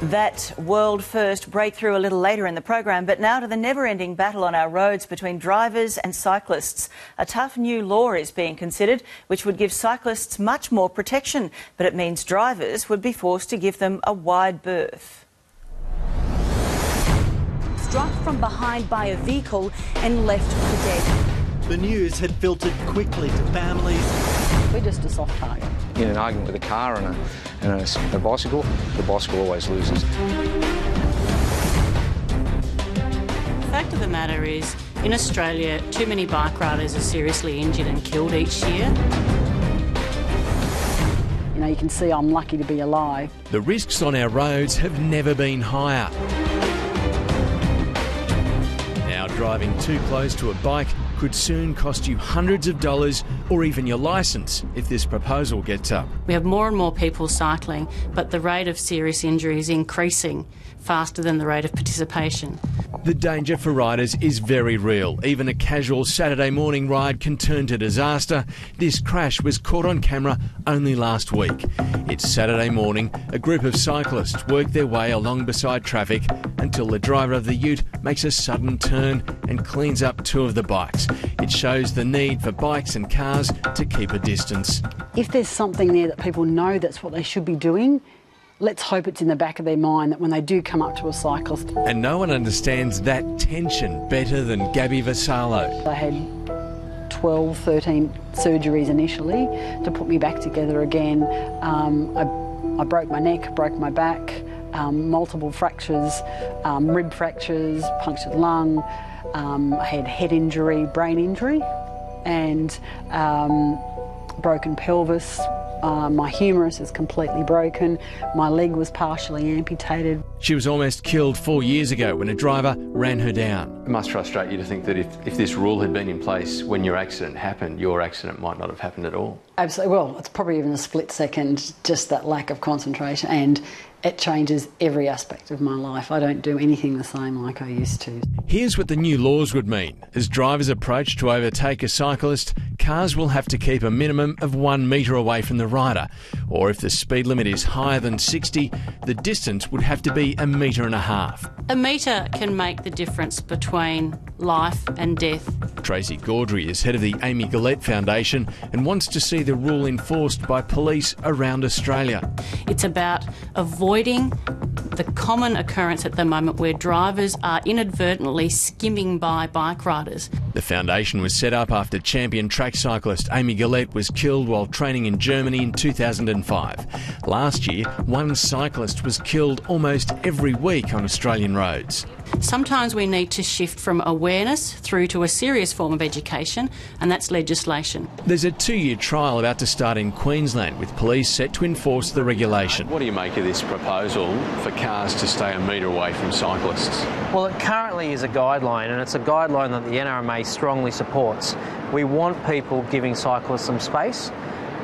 That world first breakthrough a little later in the program, but now to the never-ending battle on our roads between drivers and cyclists. A tough new law is being considered which would give cyclists much more protection, but it means drivers would be forced to give them a wide berth. Struck from behind by a vehicle and left for dead. The news had filtered quickly to families. We're just a soft target. In an argument with a car and a bicycle, the bicycle always loses. The fact of the matter is, in Australia, too many bike riders are seriously injured and killed each year. You know, you can see I'm lucky to be alive. The risks on our roads have never been higher. Now driving too close to a bike could soon cost you hundreds of dollars or even your licence if this proposal gets up. We have more and more people cycling, but the rate of serious injury is increasing faster than the rate of participation. The danger for riders is very real. Even a casual Saturday morning ride can turn to disaster. This crash was caught on camera only last week. It's Saturday morning. A group of cyclists work their way along beside traffic until the driver of the ute makes a sudden turn and cleans up two of the bikes. It shows the need for bikes and cars to keep a distance. If there's something there that people know that's what they should be doing, let's hope it's in the back of their mind that when they do come up to a cyclist. And no one understands that tension better than Gabby Vassallo. I had 12, 13 surgeries initially to put me back together again. I broke my neck, broke my back, multiple fractures, rib fractures, punctured lung. I had head injury, brain injury, and broken pelvis. My humerus is completely broken. My leg was partially amputated. She was almost killed 4 years ago when a driver ran her down. It must frustrate you to think that if this rule had been in place when your accident happened, your accident might not have happened at all. Absolutely. Well, it's probably even a split second, just that lack of concentration, and it changes every aspect of my life. I don't do anything the same like I used to. Here's what the new laws would mean. As drivers approach to overtake a cyclist, cars will have to keep a minimum of 1 metre away from the rider. Or if the speed limit is higher than 60, the distance would have to be 1.5 metres. A metre can make the difference between life and death. Tracy Gaudry is head of the Amy Gillette Foundation and wants to see the rule enforced by police around Australia. It's about avoiding the common occurrence at the moment where drivers are inadvertently skimming by bike riders. The foundation was set up after champion track cyclist Amy Gillette was killed while training in Germany in 2005. Last year, one cyclist was killed almost every week on Australian roads. Sometimes we need to shift from awareness through to a serious form of education, and that's legislation. There's a 2-year trial about to start in Queensland, with police set to enforce the regulation. What do you make of this proposal for cars to stay 1 metre away from cyclists? Well, it currently is a guideline, and it's a guideline that the NRMA strongly supports. We want people giving cyclists some space.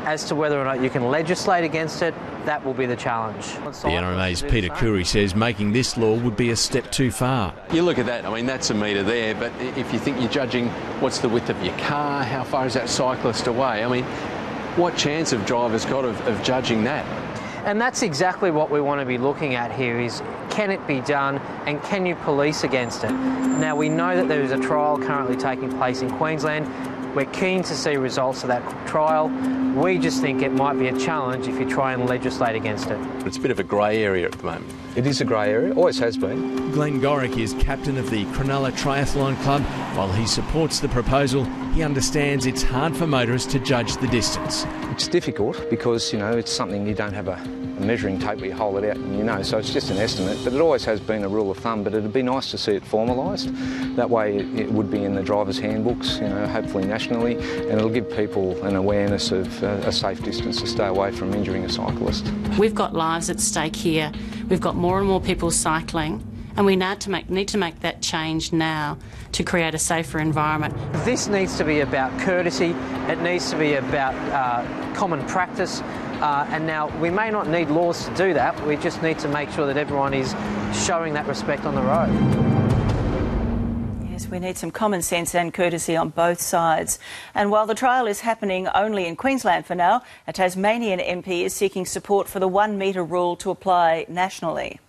As to whether or not you can legislate against it, that will be the challenge. The NRMA's Peter Curry says making this law would be a step too far. You look at that, I mean, that's 1 metre there, but if you think you're judging what's the width of your car, how far is that cyclist away? I mean, what chance have drivers got of judging that? And that's exactly what we want to be looking at here is, can it be done and can you police against it? Now, we know that there is a trial currently taking place in Queensland. We're keen to see results of that trial. We just think it might be a challenge if you try and legislate against it. It's a bit of a grey area at the moment. It is a grey area, always has been. Glenn Gorick is captain of the Cronulla Triathlon Club. While he supports the proposal, he understands it's hard for motorists to judge the distance. It's difficult because, you know, it's something you don't have a measuring tape where you hold it out and you know, so it's just an estimate, but it always has been a rule of thumb, but it'd be nice to see it formalised. That way it would be in the drivers' handbooks, you know, hopefully nationally, and it'll give people an awareness of a safe distance to stay away from injuring a cyclist. We've got lives at stake here. We've got more and more people cycling, and we need to make that change now to create a safer environment. This needs to be about courtesy, it needs to be about common practice, and now we may not need laws to do that, we just need to make sure that everyone is showing that respect on the road. Yes, we need some common sense and courtesy on both sides. And while the trial is happening only in Queensland for now, a Tasmanian MP is seeking support for the 1 metre rule to apply nationally.